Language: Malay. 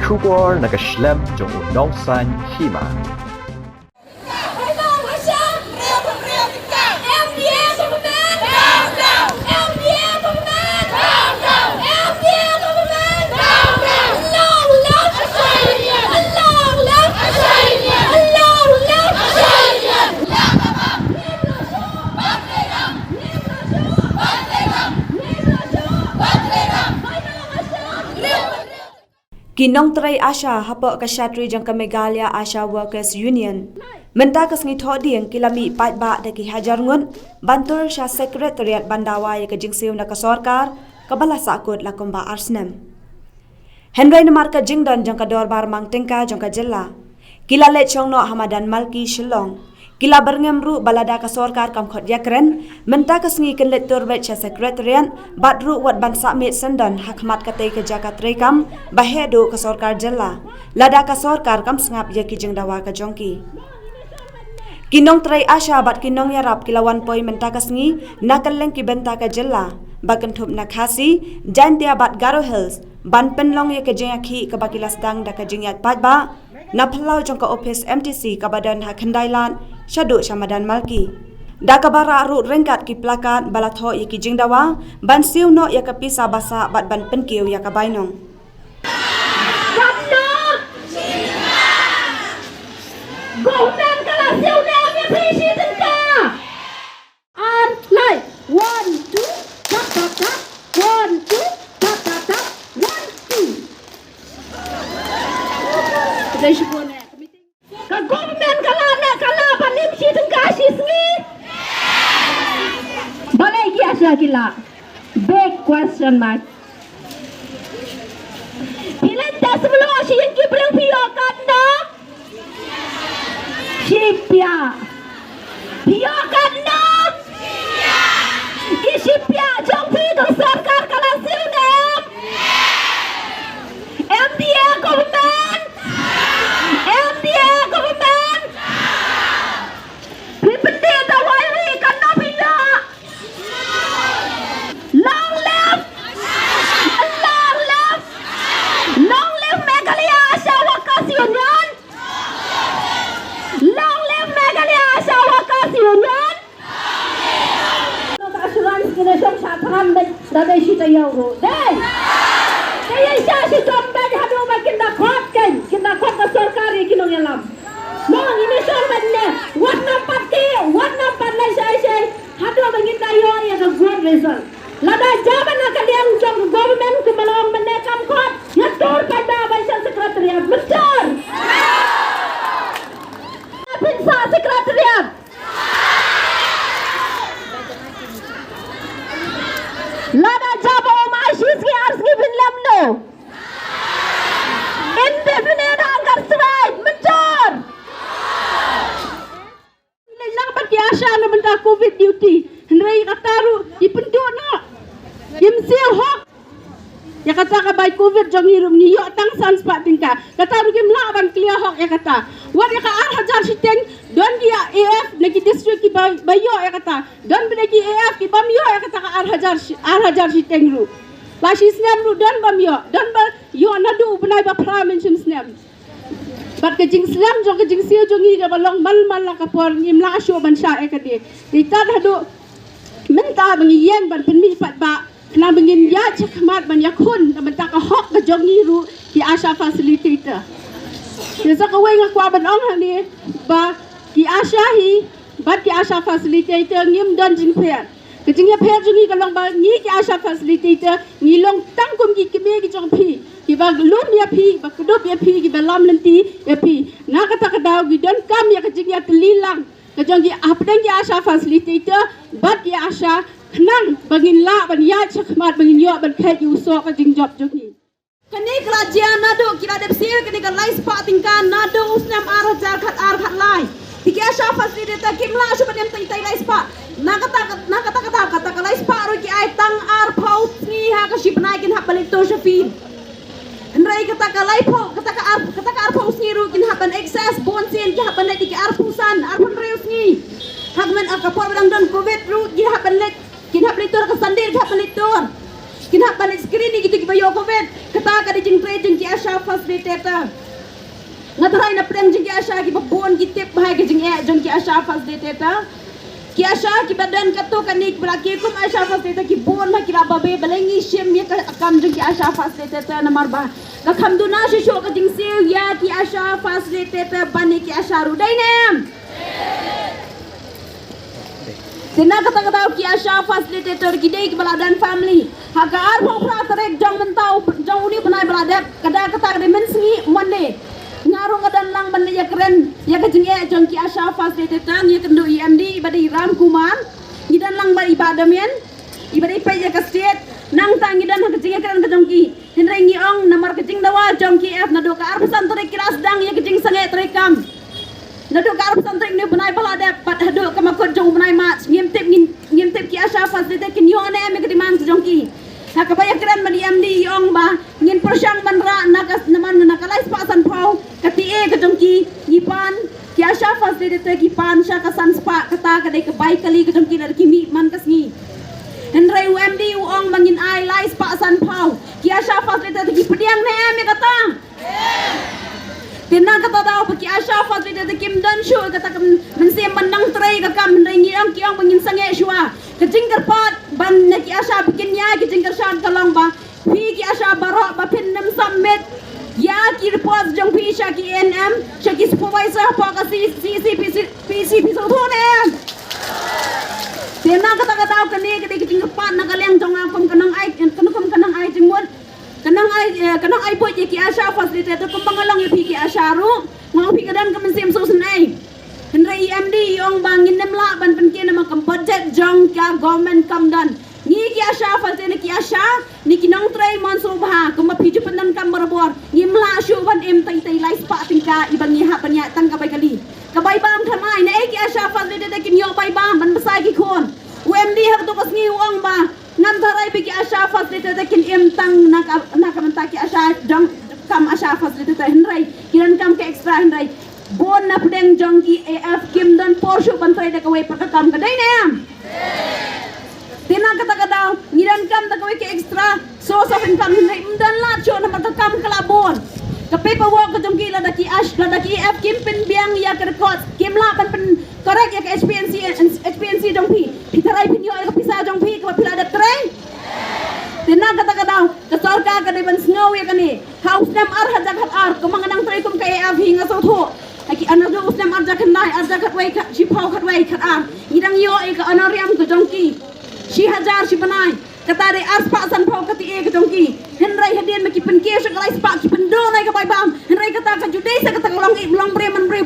Kubor nakaslem jong unongsan hima. Kinong Tray Asha hapok kasatri jang ka Meghalaya Asha Workers Union. Menta kas ngi thodi ang kilami pat ba da ki hajar ngun bantur sha sekretariat bandawa ya ka jingsiu na ka sarkar kabala sakut la kumba arsnem. Henry na marka jingdan jang ka dorbar mang tingka jang ka jilla. Kila le chong no Hamadan Malki Shillong. Kila berngem ru balada ka sarkar kam khot yakren menta kas ngi ken let turbet sha sekretariat bat ru wat ban samit sendan hakmat ka tei ka jaka trekam bahedo ka sarkar jilla. Lada ka sarkar kam sngap ya ki jingdawa ka jongki. Kinong Tray Asha bat kinong yarap kilawan poi menta kas ngi nakaleng ki benta ka jilla. Bakan thup na khasi jantia bat Garo Hills ban penlong ya ka jengya khi ka bakilas dang da ka jengyat pat ba na phalau jong ka office MTC ka badan ha khandailan Shadu Hamadan Malki. Da kabara ru rengkat ki plakat balatho ya ki jingdawa ban siu no ya ka pisa basa bat ban penkiu ya ka bainong. Golden kala siu na ya pisi tenka. On light 1 2 tap tap tap 1 2 tap tap tap 1 2. Kedai shibone. Ka government kala na kala panim si tenka sisngi. Balai ki asya kila. Big question mark. Pilenta sebelum si yang ki belum piyokan na. Sipya. Piyokan na. Sipya. Isipya jong pi ka sarkar kala siu nem. MDA government. MDA government. Pipete da wai kan no pila. Long live. Long live. Long live Meghalaya Asha Workers Union. Long live Meghalaya Asha Workers Union. Asuransi kena syok syatahan dadai si tayo ro. Day. Kaya isa si Tombay hadu makin dakot kan. Kinakot na sarkari kinong yalam. Nong ini sorban ne. Wat nampat ki. Wat nampat na say. Hadu makin tayo ya ka good result. Lada jaban na kaliang jong government kumalawang menekam kot. Ya tur pada baisa sekretariat. Betul. Pinsa sekretariat. Lada jabo maashis ki arski binlam no. Indefinite angkar swaid mencor. Lang pat ki asya na benda covid duty. Henry kataru ipendu no. Yimsil hok. Ya kata ka by covid jong hirum ni yo tang sans pat tingka. Kataru kim la ban clear hok ya kata. Wat ya ka 1000 siteng don dia AF lagi district ki bayo ya kata. Don lagi AF ki bam yo ya kata ka 1000 siteng ru. Lashi snam ru don bam yo. Don ba yo nadu benai ba pramen sim snam. Bat ke jing slam jong ke jing siu jong ni ka balong mal la ka por ngim la sho ban sha e ka di. Di tar hadu menta bangi yen ban penmi pat ba. Kena bengin ya cekmat ban yakun ban tak ka hok ka jong ni ru ki Asha facilitator. Desa ka weng akwa ban ong hani ba ki Asha hi bat ki Asha facilitator ngim don jing pher. Ke jing ya pher jong ni ka long ba ni ki Asha facilitator ni long tangkum ki kime ki jong pi. Ki ba lum ya pi ba kedop ya pi ki ba lam lenti ya pi. Na kata ka daw gi don kam ya ka jing ya telilang. Ka jong ki apdeng ki Asha facilitator bat ki Asha kenang bangin la ban ya cekmat bangin yo ban khet yu so ka jing job jong ni. Kani kerajaan nado kira dep sir kani ka lai spa tingkan nado usnam ar khat lai. Tiki Asha facilitator kimla shu ban tai tai lai spa. Na kata ka lai spa ro ki ai tang ar phau ni ha ka ship nai kin ha balik to shafin. Andrai kata ka lai phau kata ka ar phau ni ro kin ha ban excess bon sen ki ha ban tiki ar pusan ar pun reus ni. Hak men ar ka por ban don covid ro ki ha ban let kin ha balik to ka sandir ki ha balik to. Kinha balik screening gitu kibayo COVID. Kata ka di jing tre jing ki Asha facilitator. Ngatray na preng jing ki Asha ki babon ki tip bahay ki jing jing ki Asha facilitator. Ki Asha ki badan kato kanik beraki kum Asha facilitator ki bon ma ki rababe balengi shim ya kam jing ki Asha facilitator na marba. Ka khamduna shi sho ka jing siu ya ki Asha facilitator bani ki Asha ru dai nem. Sina kata-kata ki Asha facilitator ki dei ki baladan family. Haga ar phok pra tarek jong mentau jong uni banai baladap kada kata de mensingi monde. Ngarung adan lang bande ya keren ya ka jinge jong ki Asha facilitator ya kendo IMD ibadi Ram Kumar. Idan lang ba ibadamen. Ibadi pa ya ka state nang tang idan ka jinge keren ka jong ki. Hinrai ngi ong namar ka jing dawa jong ki F na do ka ar pesan tarek kiras dang ya ka jing sange terekam. Nado karap santai ni benai balada pat hado kamakot jong benai mat ngim tip ki Asha facilitator kin yo ne me kediman jong ki ha kabaya keren madi MD yong ba ngin persang banra nakas naman nakalais pa san pau kati e ka jong ki ngipan ki Asha facilitator ki pan sha ka san spa kata ka dei ka bai kali ka jong ki lar ki mi man kas ngi Henry MD uong mangin ai lais pa san pau ki Asha facilitator ki pediang ne me kata Tinang kata tahu bagi Asha facilitator Kim Dan Shu kata mensiam bandang tray kakam mendengi ang kiong bangin sange shua kejingker pot ban ki Asha bikin ya kejingker shan kalong ba pi ki Asha barok ba pin nam summit ya ki report jong pi sha ki NM sha ki supervisor pa ka PC so thone Tinang kata tahu kani kete kejingker pot nakaleng jong akom kanang ai jingmon kanang ai po ki Asha facilitator kum bangalang pi ki Asha ru ngau pi kadan ka mensim susun ai Henry MD yong bangin nemla ban penkin nama kam budget jong ka government kam dan ni ki Asha facilitator ki Asha ni kinong tray mon subha kum pi ju pandan kam barabor ngimla shu ban em tai tai lai spa tingka ibang ni ha panya tang ka bai kali ka bai bam thamai ne ki Asha facilitator kin yo bai bam ban besai ki khon UMD ha to kas ngi wang ba ngam tarai pi ki Asha facilitator kin em tang nakamanta ki Asha jong kam Asha facilitator Henry kiran kam ke extra Henry bon na pdeng jong ki AF Kim dan porshu bantrai da kawai pakakam kadai ne Tinang kata-kata ngiran kam da kawai ke extra source of income Henry mdan la cho na pakakam kalabon ka paperwork ka jong ki la da ki AF Kim pin biang ya ka record Kim la ban pen correct ya ka HPNC jong pi pitarai pin yo ka pisa jong pi ka pila da tray Tinang kata-kata kasorka ka de ban snow ya kani house nam ar haja khat ar kumanganang tray kum ka AF hinga so tho aki anado usnam arja khat nai arja khat wai khat chi phau khat wai khat ar idang yo e ka anariam ka jong ki shi hajar shi banai kata de aspa san phau kati e ka jong ki Henry hadian ma ki pen ke sa kalai spa ki pen do nai ka bai bam Henry kata ka jude sa kata long bre man bre